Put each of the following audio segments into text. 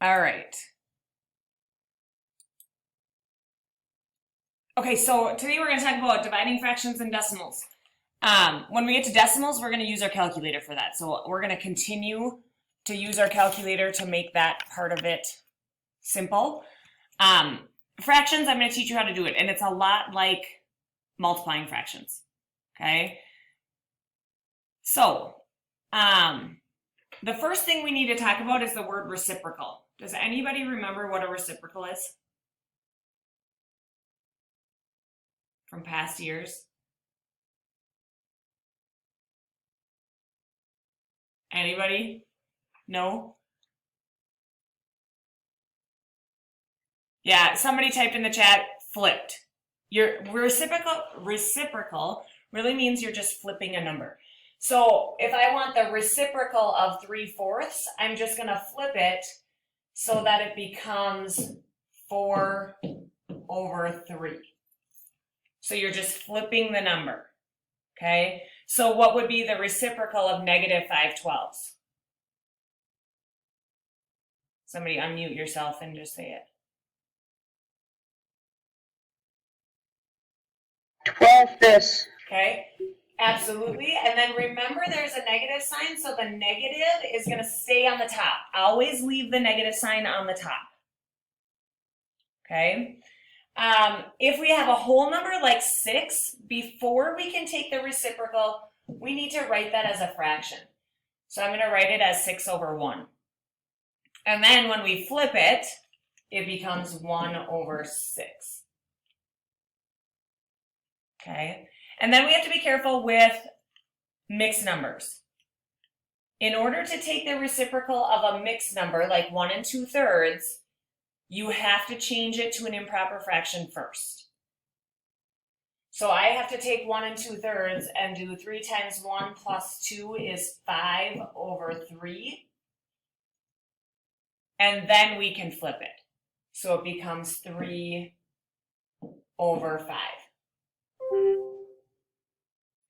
All right. Okay, so today we're going to talk about dividing fractions and decimals. When we get to decimals, we're going to use our calculator for that. So we're going to continue to use our calculator to make that part of it simple. Fractions, I'm going to teach you how to do it, and it's a lot like multiplying fractions, okay? So, the first thing we need to talk about is the word reciprocal. Does anybody remember what a reciprocal is from past years? Anybody? No? Yeah, somebody typed in the chat, flipped. Your reciprocal really means you're just flipping a number. So if I want the reciprocal of 3/4, I'm just going to flip it so that it becomes 4/3. So you're just flipping the number, okay? So what would be the reciprocal of -5/12? Somebody unmute yourself and just say it. 12/5. Okay, absolutely. And then remember there's a negative sign, so the negative is going to stay on the top. Always leave the negative sign on the top. Okay. If we have a whole number like 6, before we can take the reciprocal, we need to write that as a fraction. So I'm going to write it as 6/1. And then when we flip it, it becomes 1/6. Okay. And then we have to be careful with mixed numbers. In order to take the reciprocal of a mixed number, like 1 2/3, you have to change it to an improper fraction first. So I have to take 1 2/3 and do 3 times 1 plus 2 is 5/3. And then we can flip it. So it becomes 3/5.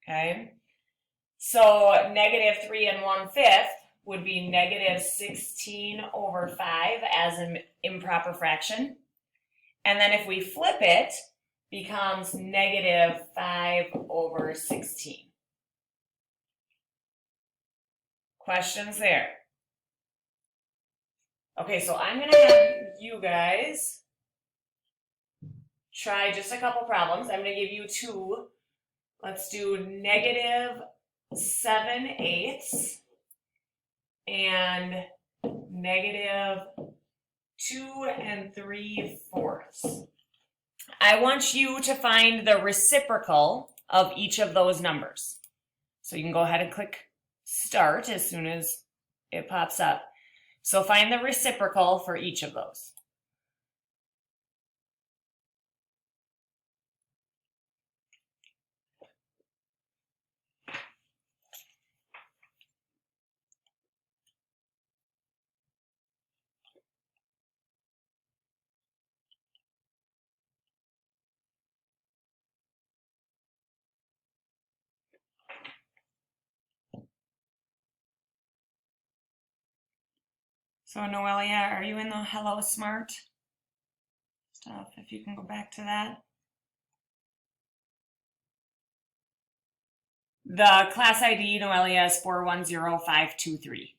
Okay, so -3 1/5 would be -16/5 as an improper fraction. And then if we flip it, becomes -5/16. Questions there? Okay, so I'm going to have you guys try just a couple problems. I'm going to give you 2. Let's do -7/8 and -2 3/4. I want you to find the reciprocal of each of those numbers. So you can go ahead and click start as soon as it pops up. So find the reciprocal for each of those. So Noelia, are you in the Hello Smart stuff? If you can go back to that. The class ID, Noelia, is 410523.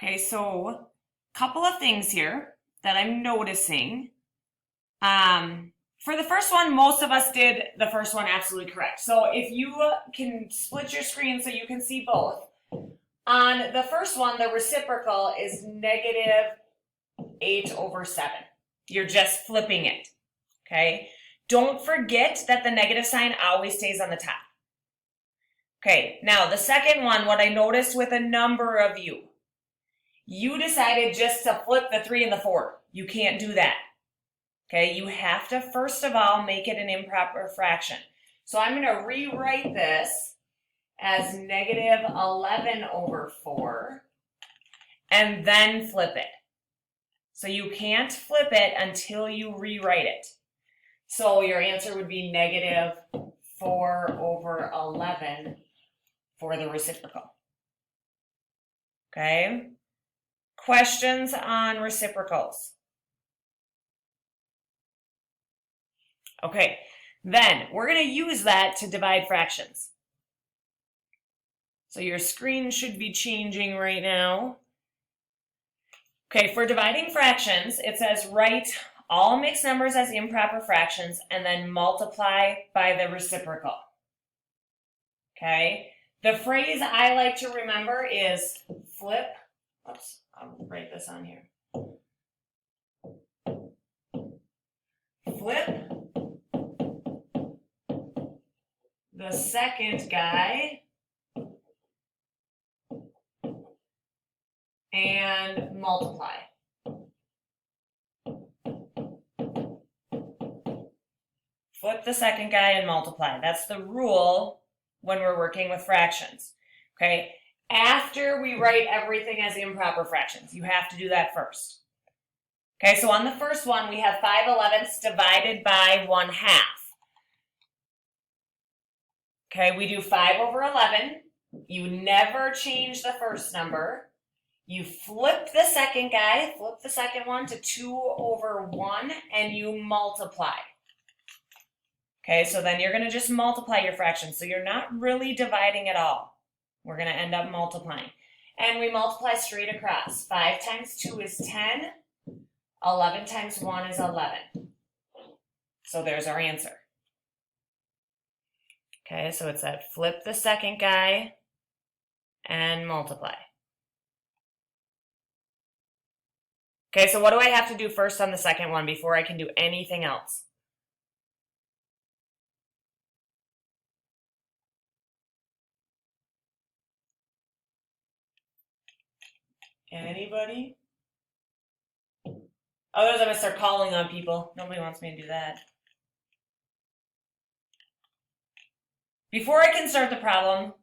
Okay, so a couple of things here that I'm noticing. For the first one, most of us did the first one absolutely correct. So if you can split your screen so you can see both. On the first one, the reciprocal is -8/7. You're just flipping it, okay? Don't forget that the negative sign always stays on the top. Okay, now the second one, what I noticed with a number of you You decided just to flip the 3 and the 4. You can't do that. Okay, you have to first of all make it an improper fraction. So I'm going to rewrite this as negative 11 over 4 and then flip it. So you can't flip it until you rewrite it. So your answer would be negative 4 over 11 for the reciprocal. Okay? Questions on reciprocals? Okay, then we're going to use that to divide fractions. So your screen should be changing right now. Okay, for dividing fractions, it says write all mixed numbers as improper fractions and then multiply by the reciprocal. Okay, the phrase I like to remember is flip. Oops, I'll write this on here. Flip the second guy and multiply. Flip the second guy and multiply. That's the rule when we're working with fractions. Okay, after we write everything as improper fractions, you have to do that first. Okay, so on the first one, we have 5/11ths divided by 1/2. Okay, we do 5 over 11. You never change the first number. You flip the second guy, flip the second one to 2 over 1, and you multiply. Okay, so then you're going to just multiply your fractions. So you're not really dividing at all. We're going to end up multiplying. And we multiply straight across. 5 times 2 is 10. 11 times 1 is 11. So there's our answer. Okay, so it's that flip the second guy and multiply. Okay, so what do I have to do first on the second one before I can do anything else? Anybody? Otherwise, I'm going to start calling on people. Nobody wants me to do that. Before I can start the problem,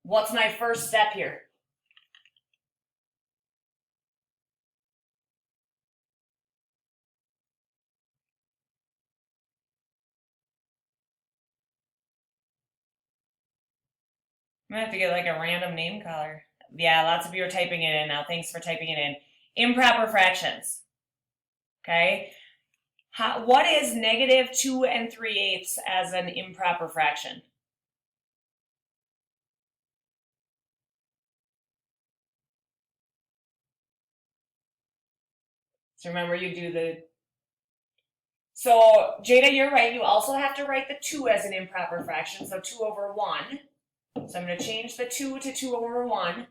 what's my first step here? I'm going to have to get like a random name caller. Yeah, lots of you are typing it in now. Thanks for typing it in. Improper fractions. Okay? What is negative 2 3/8 as an improper fraction? So remember you do the... So Jada, you're right. You also have to write the 2 as an improper fraction. So 2 over 1. So I'm going to change the 2 to 2 over 1.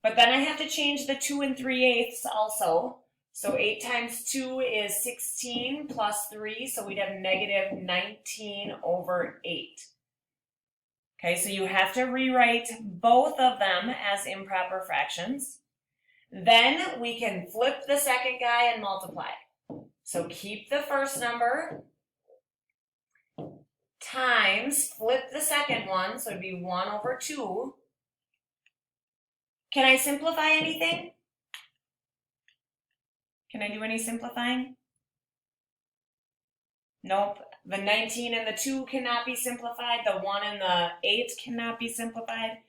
But then I have to change the 2 3/8 also. So 8 times 2 is 16 plus 3. So we'd have negative 19 over 8. Okay, so you have to rewrite both of them as improper fractions. Then we can flip the second guy and multiply. So keep the first number times flip the second one, so it'd be 1 over 2. Can I simplify anything? Can I do any simplifying? Nope. The 19 and the 2 cannot be simplified. The 1 and the 8 cannot be simplified.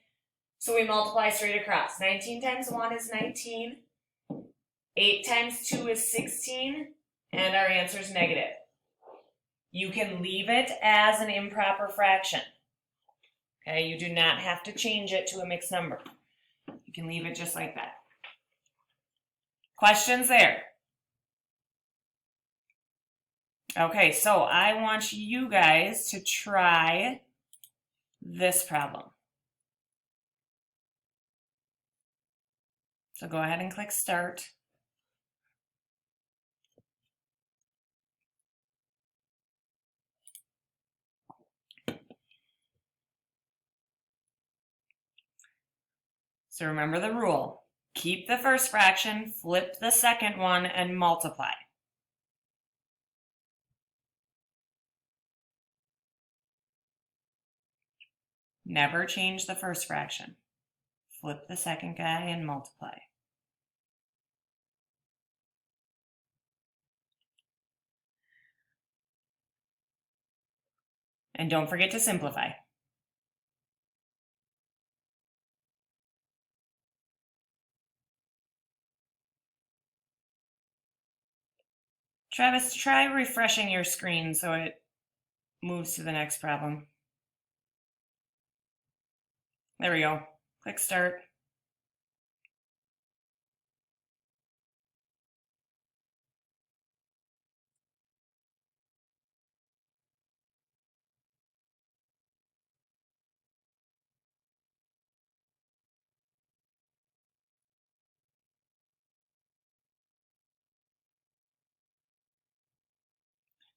So we multiply straight across. 19 times 1 is 19. 8 times 2 is 16. And our answer is negative. You can leave it as an improper fraction. Okay, you do not have to change it to a mixed number. You can leave it just like that. Questions there? Okay, so I want you guys to try this problem. So go ahead and click start. So remember the rule. Keep the first fraction, flip the second one, and multiply. Never change the first fraction. Flip the second guy and multiply. And don't forget to simplify. Travis, try refreshing your screen so it moves to the next problem. There we go. Click start.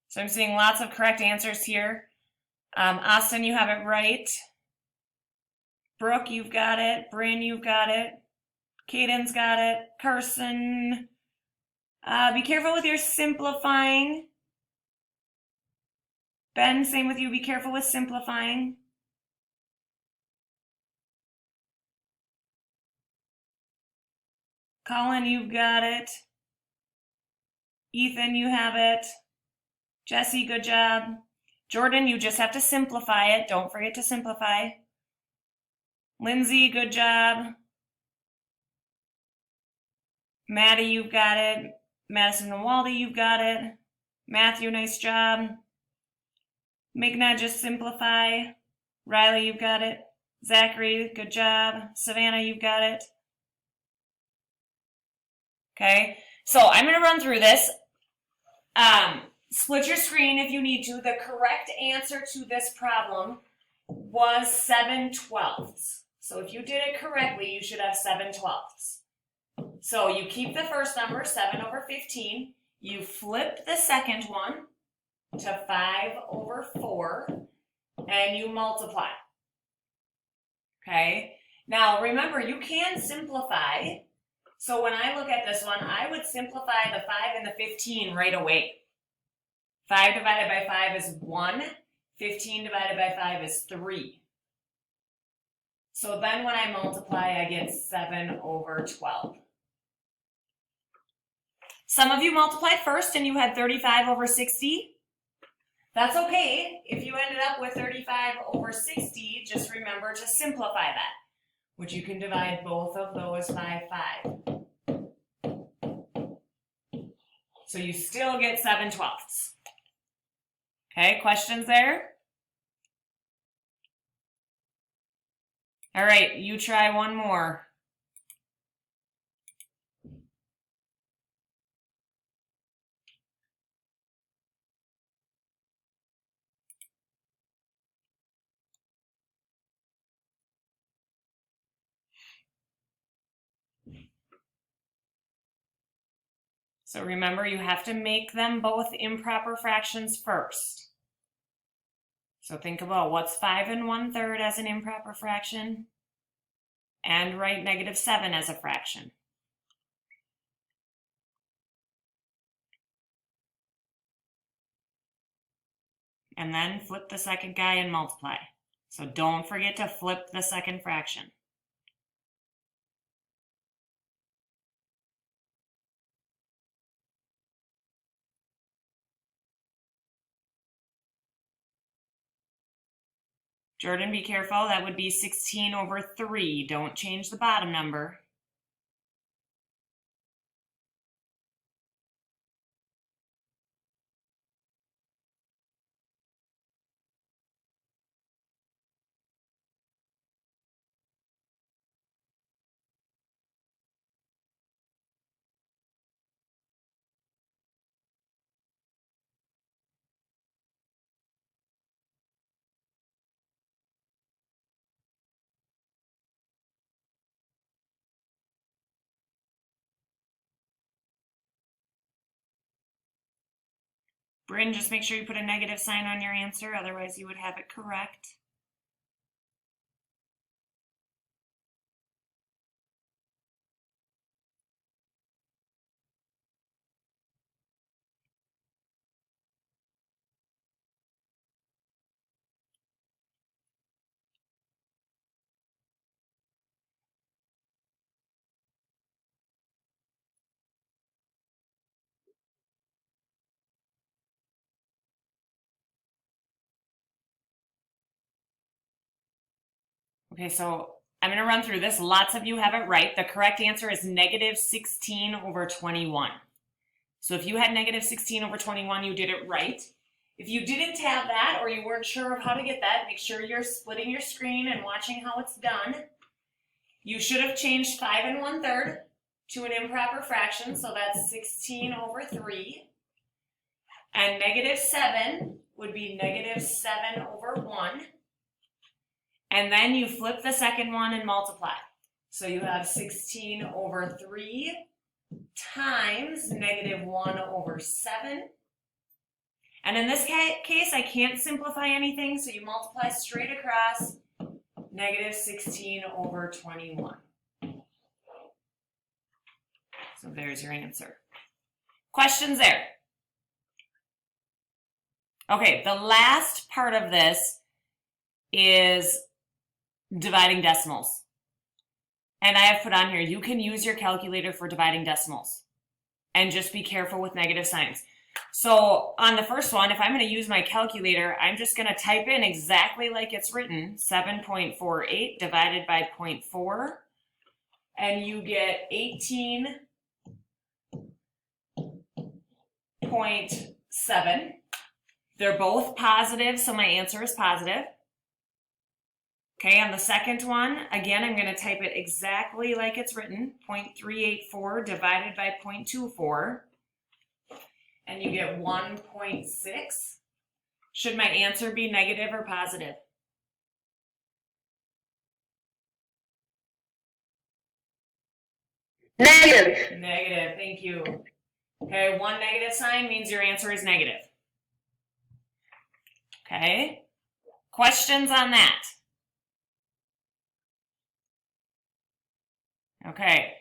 So I'm seeing lots of correct answers here. Austin, you have it right. Brooke, you've got it. Bryn, you've got it. Caden's got it. Carson. Be careful with your simplifying. Ben, same with you. Be careful with simplifying. Colin, you've got it. Ethan, you have it. Jesse, good job. Jordan, you just have to simplify it. Don't forget to simplify. Lindsay, good job. Maddie, you've got it. Madison and Waldy, you've got it. Matthew, nice job. Migna, just simplify. Riley, you've got it. Zachary, good job. Savannah, you've got it. Okay, so I'm going to run through this. Split your screen if you need to. The correct answer to this problem was 7/12. So if you did it correctly, you should have 7/12. So you keep the first number, 7/15. You flip the second one to 5/4, and you multiply. Okay, now remember, you can simplify. So when I look at this one, I would simplify the 5 and the 15 right away. 5 divided by 5 is 1. 15 divided by 5 is 3. So then when I multiply, I get 7/12. Some of you multiplied first and you had 35/60. That's okay. If you ended up with 35/60, just remember to simplify that, which you can divide both of those by 5. So you still get 7/12. Okay, questions there? All right, you try one more. So remember, you have to make them both improper fractions first. So think about what's 5 1/3 as an improper fraction, and write -7 as a fraction. And then flip the second guy and multiply. So don't forget to flip the second fraction. Jordan, be careful. That would be 16/3. Don't change the bottom number. Bryn, just make sure you put a negative sign on your answer, otherwise you would have it correct. Okay, so I'm going to run through this. Lots of you have it right. The correct answer is negative 16 over 21. So if you had negative 16 over 21, you did it right. If you didn't have that or you weren't sure of how to get that, make sure you're splitting your screen and watching how it's done. You should have changed 5 1/3 to an improper fraction, so that's 16 over 3. And negative 7 would be negative 7 over 1. And then you flip the second one and multiply. So you have 16 over 3 times negative 1 over 7. And in this case, I can't simplify anything, so you multiply straight across, negative 16 over 21. So there's your answer. Questions there? Okay, the last part of this is dividing decimals. And I have put on here, you can use your calculator for dividing decimals. And just be careful with negative signs. So on the first one, if I'm going to use my calculator, I'm just going to type in exactly like it's written, 7.48 divided by 0.4. And you get 18.7. They're both positive, so my answer is positive. Okay, on the second one, again, I'm going to type it exactly like it's written, 0.384 divided by 0.24. And you get 1.6. Should my answer be negative or positive? Negative. Negative, thank you. Okay, one negative sign means your answer is negative. Okay, questions on that? Okay,